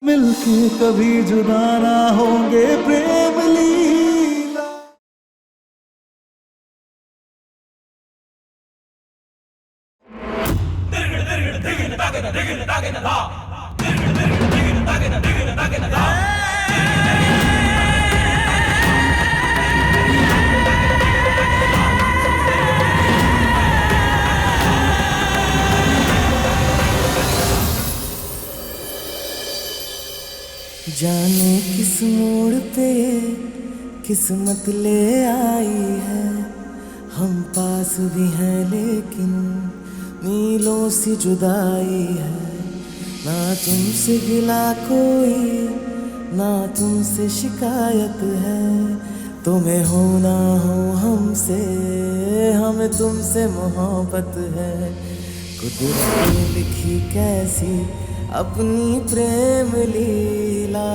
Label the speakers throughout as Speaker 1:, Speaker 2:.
Speaker 1: मिलके कभी जुदा ना होंगे प्रेम लीला। जाने किस मोड़ पे किस्मत ले आई है, हम पास भी हैं लेकिन मीलों सी जुदाई है। ना तुमसे गिला कोई ना तुमसे शिकायत है, तुम्हें हो ना हो हमसे हमें तुमसे मोहब्बत है। कुदरत ने लिखी कैसी अपनी प्रेम लीला,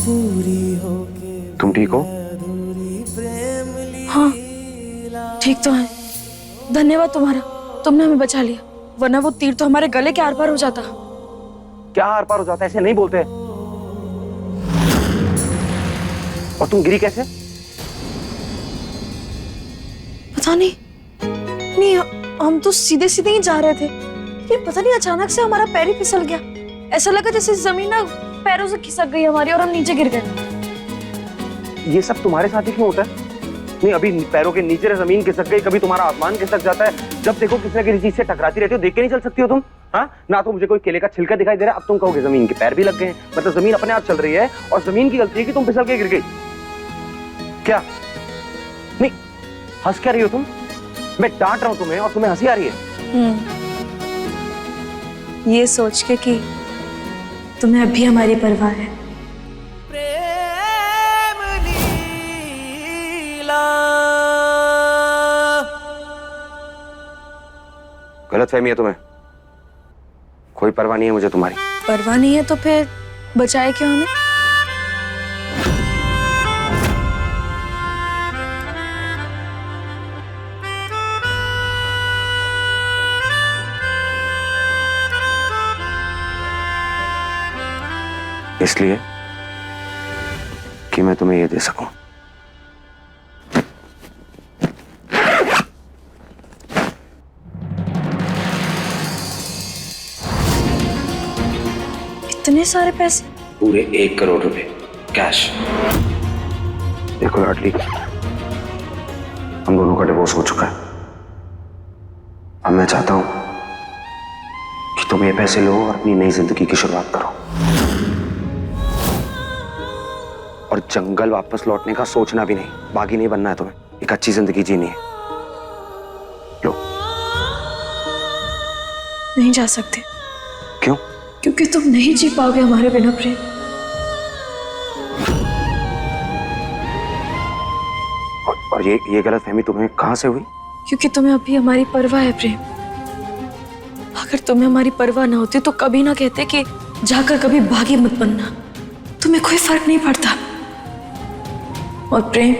Speaker 1: पूरी होके
Speaker 2: तुम ठीक हो?
Speaker 1: अधूरी प्रेम लीला।
Speaker 3: हाँ, ठीक तो है। धन्यवाद तुम्हारा, तुमने हमें बचा लिया, वरना वो तीर तो हमारे गले के आर पार हो जाता।
Speaker 2: क्या आर पार हो जाता है? ऐसे नहीं बोलते। और तुम गिरी कैसे?
Speaker 3: पता नहीं, हम तो सीधे सीधे ही जा रहे थे, ये पता नहीं अचानक से हमारा पैर ही फिसल गया। ऐसा लगा जैसे जमीन ना पैरों से खिसक गई हमारी और हम नीचे गिर गए।
Speaker 2: ये सब तुम्हारे साथ ही क्यों होता है? नहीं, अभी पैरों के नीचे जमीन खिसक गई, कभी तुम्हारा आसमान खिसक जाता है। जब देखो किसी न किसी चीज से टकराती रहती हो, देख के नहीं चल सकती हो तुम? हाँ, ना तो मुझे कोई केले का छिलका दिखाई दे रहा है, अब तुम कहोगे जमीन के पैर भी लग गए हैं। मतलब जमीन अपने आप चल रही है और जमीन की गलती है कि तुम फिसल के गिर गई। क्या नहीं, हंस क्या रही हो तुम? मैं डांट रहा हूं तुम्हें और तुम्हें हंसी आ रही है।
Speaker 3: ये सोच के कि तुम्हें अभी हमारी परवाह है।
Speaker 1: प्रेम लीला।
Speaker 2: गलतफहमी है तुम्हें, कोई परवाह नहीं है मुझे तुम्हारी।
Speaker 3: परवाह नहीं है तो फिर बचाए क्यों हमें?
Speaker 2: इसलिए कि मैं तुम्हें ये दे सकूं।
Speaker 3: इतने सारे पैसे?
Speaker 2: पूरे 1 करोड़ रुपए कैश। देखो लाडली, हम दोनों का डिवोर्स हो चुका है। अब मैं चाहता हूं कि तुम ये पैसे लो और अपनी नई जिंदगी की शुरुआत करो, और जंगल वापस लौटने का सोचना भी नहीं। बागी नहीं बनना है तुम्हें, एक अच्छी जिंदगी जीनी है। लो।
Speaker 3: नहीं जा सकते।
Speaker 2: क्यों?
Speaker 3: क्योंकि तुम नहीं जी पाओगे हमारे बिना प्रेम।
Speaker 2: और ये गलतफहमी तुम्हें कहां से हुई?
Speaker 3: क्योंकि तुम्हें अभी हमारी परवाह है प्रेम। अगर तुम्हें हमारी परवाह ना होती तो कभी ना कहते कि जाकर कभी भागी मत बनना, तुम्हें कोई फर्क नहीं पड़ता। और प्रेम,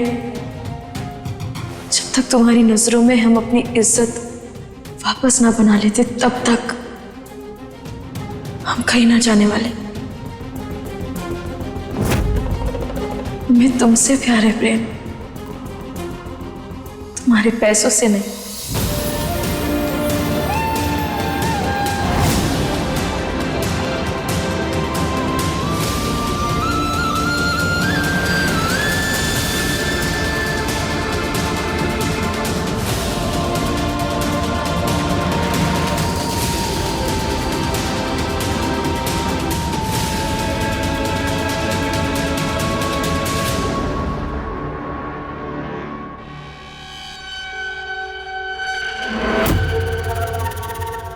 Speaker 3: जब तक तुम्हारी नजरों में हम अपनी इज्जत वापस ना बना लेते, तब तक हम कहीं ना जाने वाले। हमें तुमसे प्यार है प्रेम, तुम्हारे पैसों से नहीं।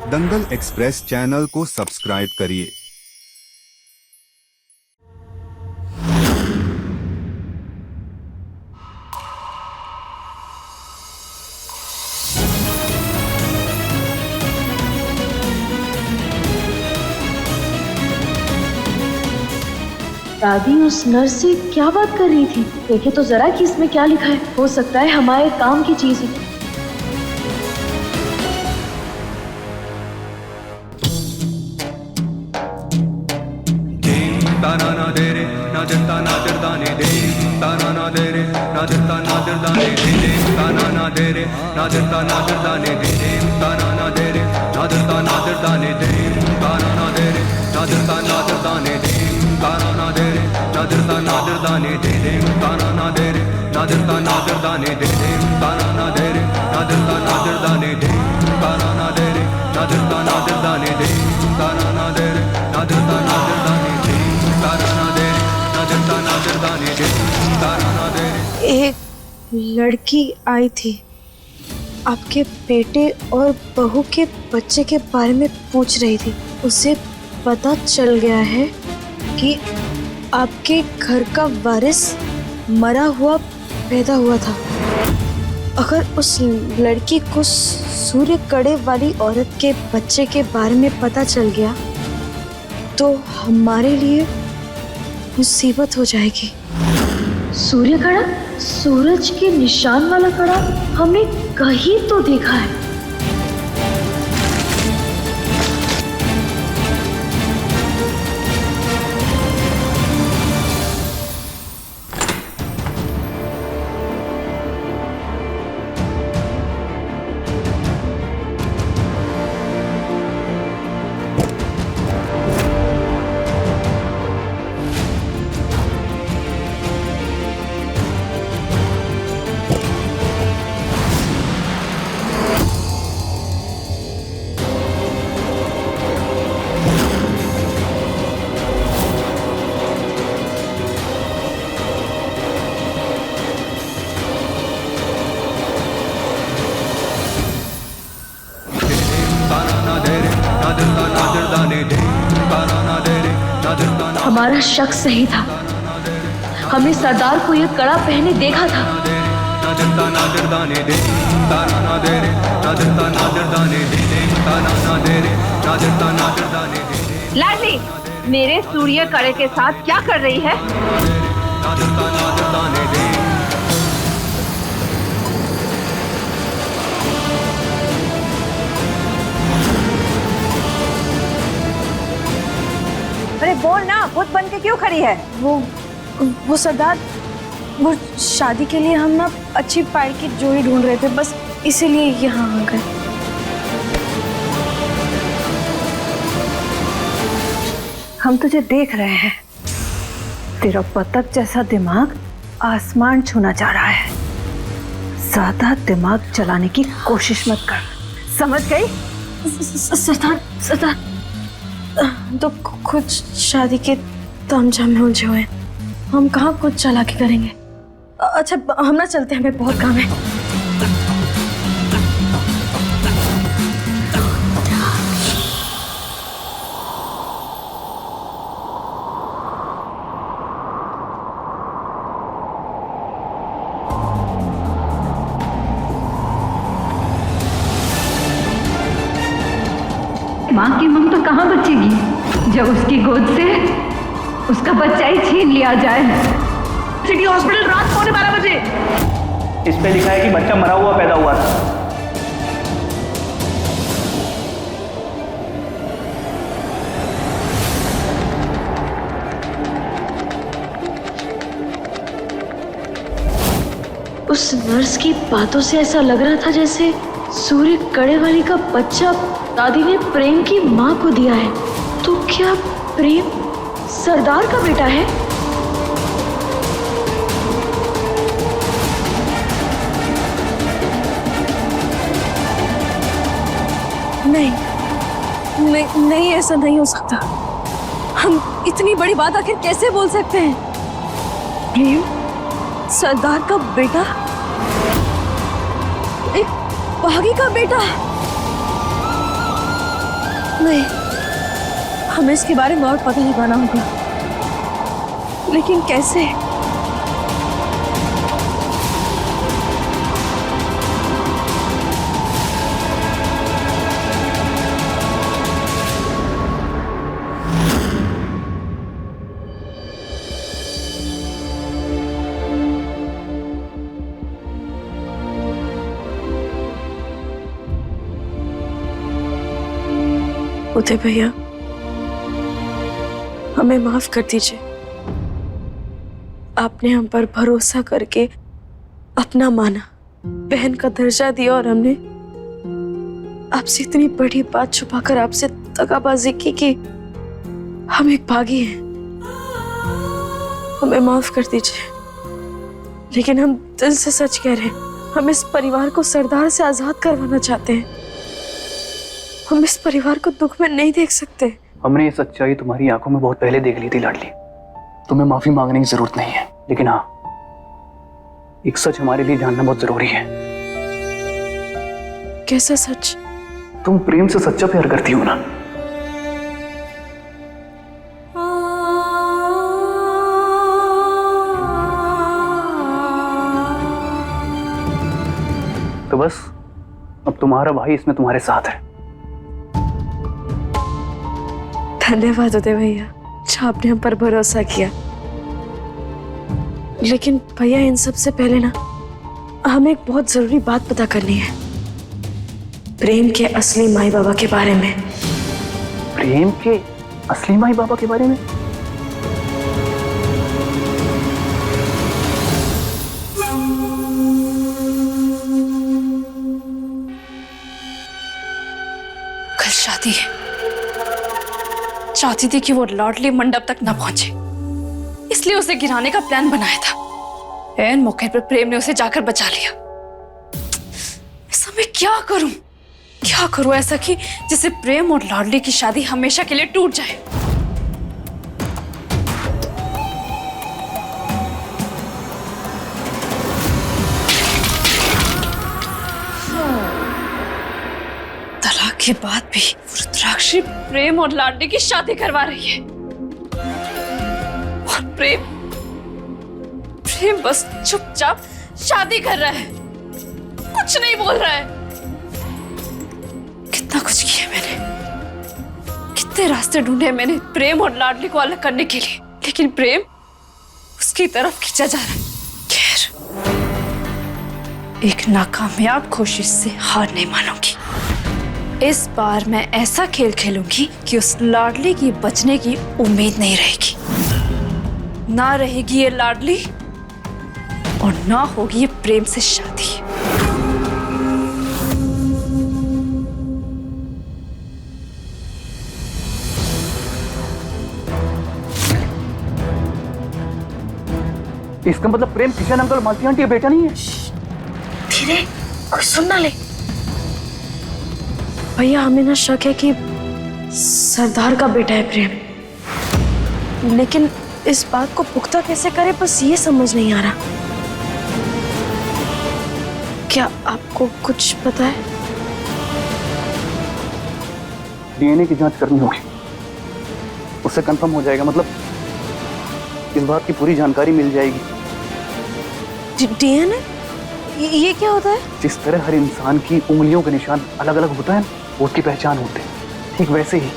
Speaker 4: दंगल एक्सप्रेस चैनल को सब्सक्राइब करिए।
Speaker 5: दादी उस नर्स से क्या बात कर रही थी? देखे तो जरा कि इसमें क्या लिखा है, हो सकता है हमारे काम की चीज हो।
Speaker 1: ताना ना दे रे नादरता नादर दाने दे ताना ना दे रे नादरता नादर दाने दे ताना ना दे रे नादरता नादर दाने दे ताना ना दे रे नादरता नादर दाने दे ताना ना दे रे नादरता नादर दाने दे ताना ना दे रे नादरता नादर दाने दे ताना ना दे रे नादरता नादर दाने दे ताना ना दे रे नादरता नादर दाने दे ताना ना दे रे नादरता नादर दाने दे ताना ना दे रे नादरता नादर दाने दे ताना ना दे रे नादरता नादर दाने दे ताना ना दे रे।
Speaker 3: एक लड़की आई थी, आपके बेटे और बहू के बच्चे के बारे में पूछ रही थी। उसे पता चल गया है कि आपके घर का वारिस मरा हुआ पैदा हुआ था। अगर उस लड़की को सूर्य कड़े वाली औरत के बच्चे के बारे में पता चल गया तो हमारे लिए मुसीबत हो जाएगी।
Speaker 5: सूर्य कड़ा, सूरज के निशान वाला कड़ा हमने कहीं तो देखा है। हमारा शक सही था, हमने सरदार को यह कड़ा पहने देखा था।
Speaker 6: लाडली, मेरे सूर्य कड़े के साथ क्या कर रही है? अरे बोल ना, बुत बन के क्यों खड़ी है?
Speaker 3: वो सरदार, वो शादी के लिए हम ना अच्छी पैर की जोड़ी ढूंढ रहे थे, बस इसीलिए यहाँ आ गए।
Speaker 6: हम तुझे देख रहे हैं, तेरा बतख जैसा दिमाग आसमान छूना चाह रहा है। ज्यादा दिमाग चलाने की कोशिश मत कर, समझ गई?
Speaker 3: सरदार तो खुद शादी के तामझाम में उलझे हुए हैं, हम कहाँ कुछ चालाकी करेंगे। अच्छा हम ना चलते हैं, हमें बहुत काम है।
Speaker 6: माँ की ममता कहाँ बचेगी जब उसकी गोद से उसका बच्चा ही छीन लिया जाए। सिटी हॉस्पिटल रात 12:15 बजे।
Speaker 7: इस पे लिखा है कि बच्चा मरा हुआ पैदा हुआ था।
Speaker 5: उस नर्स की बातों से ऐसा लग रहा था जैसे सूर्य कड़े वाली का बच्चा दादी ने प्रेम की माँ को दिया है। तो क्या प्रेम सरदार का बेटा है?
Speaker 3: नहीं, ऐसा नहीं हो सकता। हम इतनी बड़ी बात आखिर कैसे बोल सकते हैं? प्रेम सरदार का बेटा, एक बागी का बेटा? नहीं, हमें इसके बारे में और पता लगाना होगा, लेकिन कैसे? उदय भैया, हमें माफ कर दीजिए। आपने हम पर भरोसा करके अपना माना, बहन का दर्जा दिया और हमने आपसे इतनी बड़ी बात छुपाकर आपसे दगाबाजी की कि हम एक भागी हैं। हमें माफ कर दीजिए, लेकिन हम दिल से सच कह रहे हैं, हम इस परिवार को सरदार से आजाद करवाना चाहते हैं। हम इस परिवार को दुख में नहीं देख सकते।
Speaker 7: हमने ये सच्चाई तुम्हारी आंखों में बहुत पहले देख ली थी लाडली। तुम्हें माफी मांगने की जरूरत नहीं है, लेकिन हाँ, एक सच हमारे लिए जानना बहुत जरूरी है।
Speaker 3: कैसा सच?
Speaker 7: तुम प्रेम से सच्चा प्यार करती हो ना? तो बस अब तुम्हारा भाई इसमें तुम्हारे साथ है।
Speaker 3: धन्यवाद उदय भैया, जो आपने हम पर भरोसा किया। लेकिन भैया, इन सब से पहले ना हमें एक बहुत जरूरी बात पता करनी है, प्रेम के असली माई बाबा के बारे में।
Speaker 7: प्रेम के असली माई बाबा के बारे में?
Speaker 3: कल शादी है, चाहती थी कि वो लाडली मंडप तक ना पहुंचे, इसलिए उसे गिराने का प्लान बनाया था। ऐन मौके पर प्रेम ने उसे जाकर बचा लिया। ऐसा मैं क्या करूं ऐसा कि जिससे प्रेम और लाडली की शादी हमेशा के लिए टूट जाए। तलाक के बाद भी रुद्राक्षी प्रेम और लाडली की शादी करवा रही है, और प्रेम बस चुपचाप शादी कर रहा है, कुछ नहीं बोल रहा है। कितना कुछ किया मैंने, कितने रास्ते ढूंढे मैंने प्रेम और लाडली को अलग करने के लिए, लेकिन प्रेम उसकी तरफ खींचा जा रहा है। खैर, एक नाकामयाब कोशिश से हार नहीं मानूंगी। इस बार मैं ऐसा खेल खेलूंगी कि उस लाडली की बचने की उम्मीद नहीं रहेगी। ना रहेगी ये लाडली और ना होगी ये प्रेम से शादी।
Speaker 7: इसका मतलब प्रेम किशन अंकल मालती आंटी का बेटा नहीं है?
Speaker 3: धीरे, कोई सुन ना ले। भैया, हमें ना शक है कि सरदार का बेटा है प्रेम, लेकिन इस बात को पुख्ता कैसे करे, बस ये समझ नहीं आ रहा। क्या आपको कुछ पता है?
Speaker 7: डीएनए की जांच करनी होगी, उससे कंफर्म हो जाएगा, मतलब इस बात की पूरी जानकारी मिल जाएगी।
Speaker 3: डीएनए? ये क्या होता है?
Speaker 7: जिस तरह हर इंसान की उंगलियों के निशान अलग अलग होता है, वो उसकी पहचान होते हैं, ठीक वैसे ही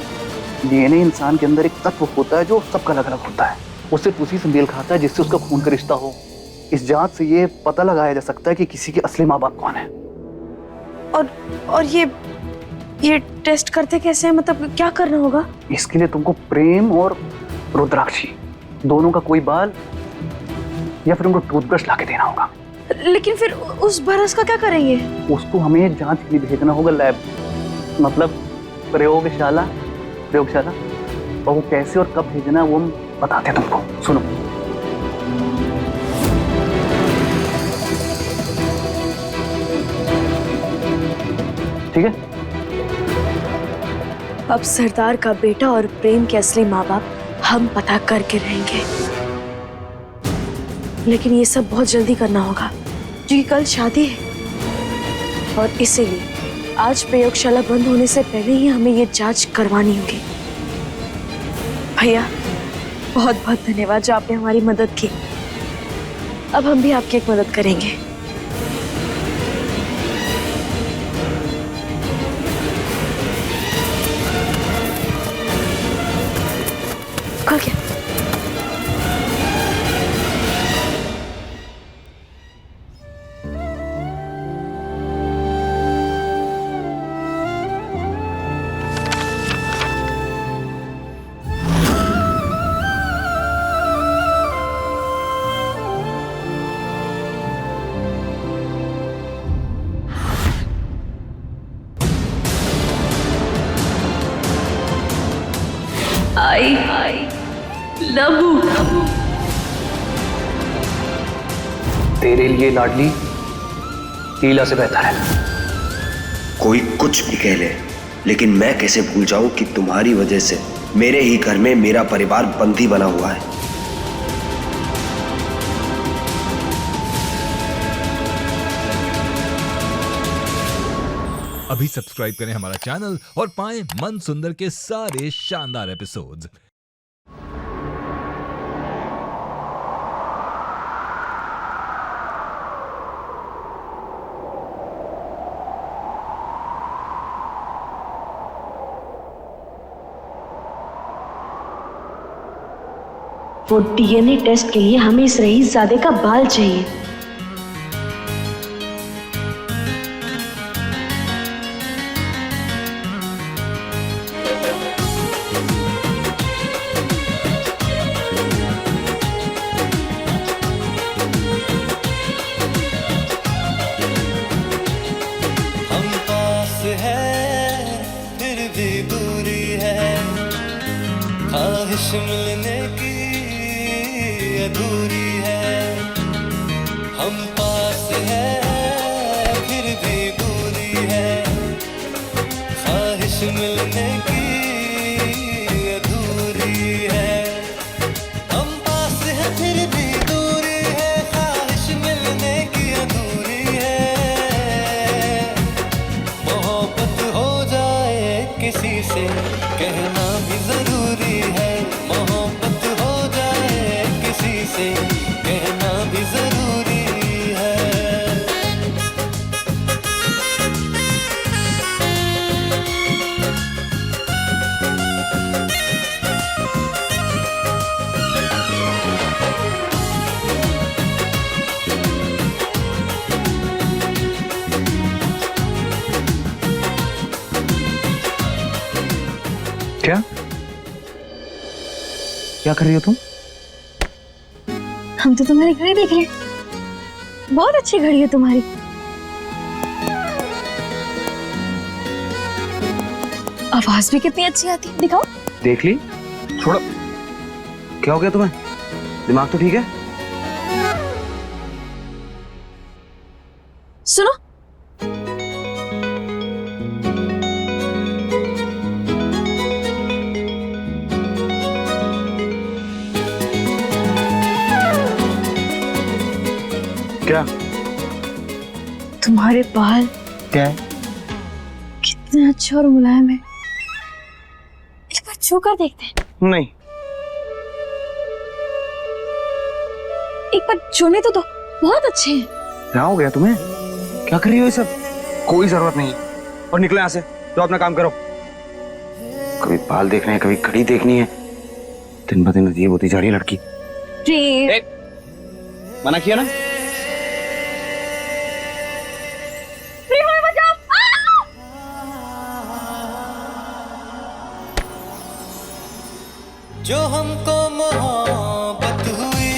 Speaker 7: डीएनए इंसान के अंदर एक तत्व होता है जो सबका अलग अलग होता है। वो सिर्फ उसी से मेल खाता है जिससे उसका खून का रिश्ता हो। इस जांच से ये पता लगाया जा सकता है कि किसी के असली माँ बाप कौन है।
Speaker 3: और ये टेस्ट करते कैसे हैं? मतलब क्या करना होगा?
Speaker 7: इसके लिए तुमको प्रेम और रुद्राक्षी दोनों का कोई बाल या फिर उनको टूथब्रश लाके देना होगा।
Speaker 3: लेकिन फिर उस बरस का क्या करेंगे?
Speaker 7: उसको हमें जांच के लिए भेजना होगा लैब, मतलब प्रयोगशाला। और वो कैसे और कब भेजना है वो हम बताते हैं तुमको। सुनो, ठीक है?
Speaker 3: अब सरदार का बेटा और प्रेम के असली माँ बाप हम पता करके रहेंगे, लेकिन ये सब बहुत जल्दी करना होगा क्योंकि कल शादी है, और इसीलिए आज प्रयोगशाला बंद होने से पहले ही हमें ये जांच करवानी होगी। भैया, बहुत बहुत धन्यवाद जो आपने हमारी मदद की। अब हम भी आपकी एक मदद करेंगे। खुल गया।
Speaker 5: लबू।
Speaker 7: तेरे लिए लाडली लीला से बेहतर है।
Speaker 8: कोई कुछ भी कह ले, लेकिन मैं कैसे भूल जाऊं कि तुम्हारी वजह से मेरे ही घर में मेरा परिवार बंदी बना हुआ है।
Speaker 9: अभी सब्सक्राइब करें हमारा चैनल और पाएं मन सुंदर के सारे शानदार एपिसोड्स।
Speaker 5: वो डीएनए टेस्ट के लिए हमें इस रईसजादे का बाल चाहिए।
Speaker 10: हम पास है फिर भी दूरी है, ख्वाहिश मिलने की अधूरी है। हम पास है फिर भी दूरी है, ख्वाहिश मिलने की अधूरी है। हम पास है फिर भी दूरी है, ख्वाहिश मिलने की अधूरी है। मोहब्बत हो जाए किसी से कहना भी जरूरी है, मोहब्बत हो जाए किसी से कहना भी जरूरी है।
Speaker 2: क्या क्या कर रही हो तुम?
Speaker 3: हम तो तुम्हारी घड़ी देख रहे हैं, बहुत अच्छी घड़ी है तुम्हारी। आवाज भी कितनी अच्छी आती है, दिखाओ।
Speaker 2: देख ली, छोड़ो। क्या हो गया तुम्हें? दिमाग तो ठीक है?
Speaker 3: सुनो,
Speaker 2: क्या
Speaker 3: तुम्हारे बाल
Speaker 2: क्या है?
Speaker 3: कितने अच्छे और मुलायम है। एक बार छू कर देखते हैं।
Speaker 2: नहीं,
Speaker 3: एक बार छूने तो दो, बहुत अच्छे हैं।
Speaker 2: क्या हो गया तुम्हें? क्या कर रही हो ये सब? कोई जरूरत नहीं। और निकले यहाँ से, तो अपना काम करो। कभी बाल देखने हैं, कभी घड़ी देखनी है। दिन ब दिन अजीब होती जा रही है लड़की। मना किया ना?
Speaker 10: जो हमको मोहब्बत हुई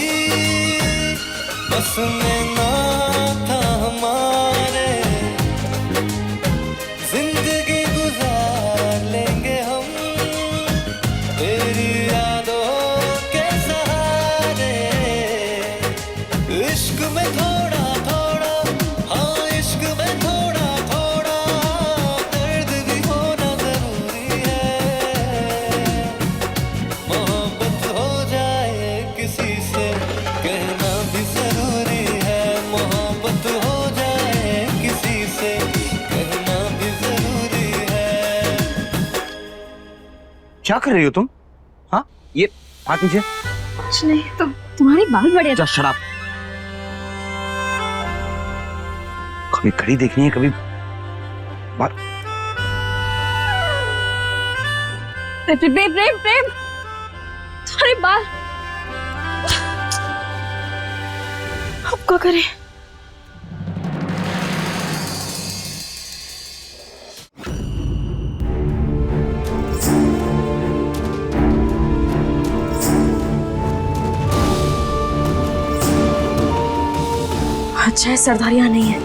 Speaker 10: बस में ना था हमारे, जिंदगी गुजार लेंगे हम तेरी यादों के सहारे। इश्क में थोड़ा थोड़ा, हाँ इश्क में थोड़ा थोड़ा दर्द भी होना जरूरी है। मोहब्बत हो जाए किसी से कहना भी जरूरी है, मोहब्बत हो जाए किसी से कहना भी जरूरी है।
Speaker 2: क्या कर रही हो तुम? हाँ, ये हाथ नीचे।
Speaker 3: कुछ नहीं, तुम्हारे बाल बड़े
Speaker 2: जा, शराब। कभी घड़ी देखनी है, कभी बाल।
Speaker 3: प्रेम प्रेम प्रेम, तुम्हारे बाल। अब क्या करें? अच्छा है सरदार यहाँ नहीं है,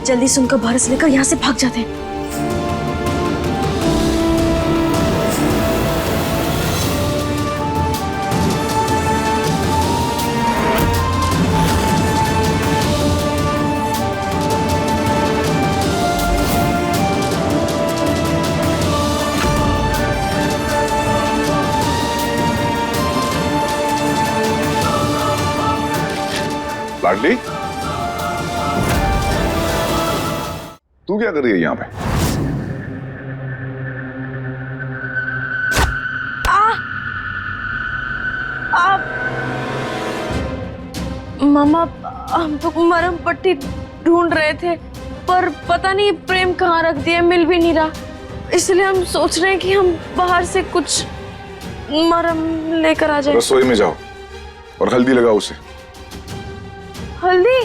Speaker 3: जल्दी से उनका भारत लेकर यहाँ से भाग जाते हैं।
Speaker 11: लाडली, तू क्या कर रही है यहाँ पे?
Speaker 3: मामा, हम तो मरहम पट्टी ढूंढ रहे थे पर पता नहीं प्रेम कहाँ रख दिया, मिल भी नहीं रहा। इसलिए हम सोच रहे हैं कि हम बाहर से कुछ मरहम लेकर आ जाए।
Speaker 11: रसोई में जाओ और हल्दी लगाओ उसे।
Speaker 3: हल्दी?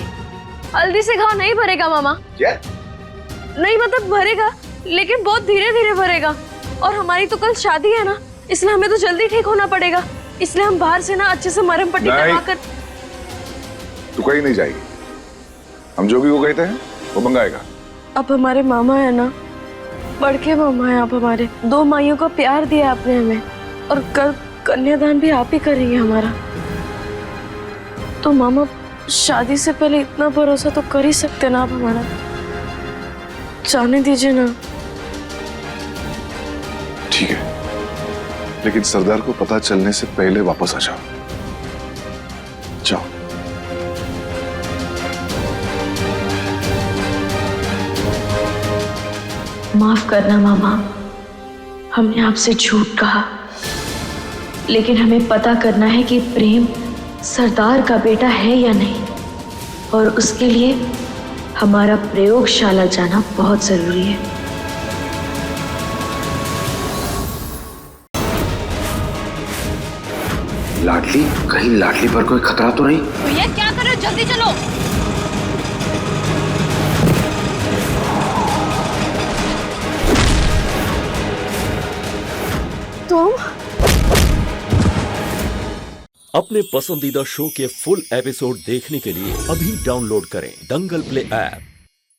Speaker 3: हल्दी से घाव नहीं भरेगा मामा।
Speaker 11: क्या?
Speaker 3: नहीं मतलब भरेगा, लेकिन बहुत धीरे धीरे भरेगा। और हमारी तो कल शादी है ना, इसलिए हमें तो जल्दी ठीक होना पड़ेगा। इसलिए हम बाहर से ना अच्छे से मरहम पट्टी करवाकर।
Speaker 11: तू कहीं नहीं जाएगी, हम जो भी वो कहते हैं वो मंगाएगा।
Speaker 3: अब हमारे मामा है ना, बड़के मामा है आप हमारे। 2 माइयों का प्यार दिया आपने हमें, और कल कन्यादान भी आप ही करेंगे हमारा। तो मामा, शादी से पहले इतना भरोसा तो कर ही सकते ना आप हमारा। जाने दीजिए ना।
Speaker 11: ठीक है, लेकिन सरदार को पता चलने से पहले वापस आ जाओ। जाओ।
Speaker 5: माफ करना मामा, हमने आपसे झूठ कहा, लेकिन हमें पता करना है कि प्रेम सरदार का बेटा है या नहीं, और उसके लिए हमारा प्रयोगशाला जाना बहुत जरूरी है।
Speaker 8: लाडली, कहीं लाडली पर कोई खतरा तो नहीं?
Speaker 3: भैया क्या कर रहे हो, जल्दी चलो। तुम
Speaker 12: अपने पसंदीदा शो के फुल एपिसोड देखने के लिए अभी डाउनलोड करें दंगल प्ले ऐप।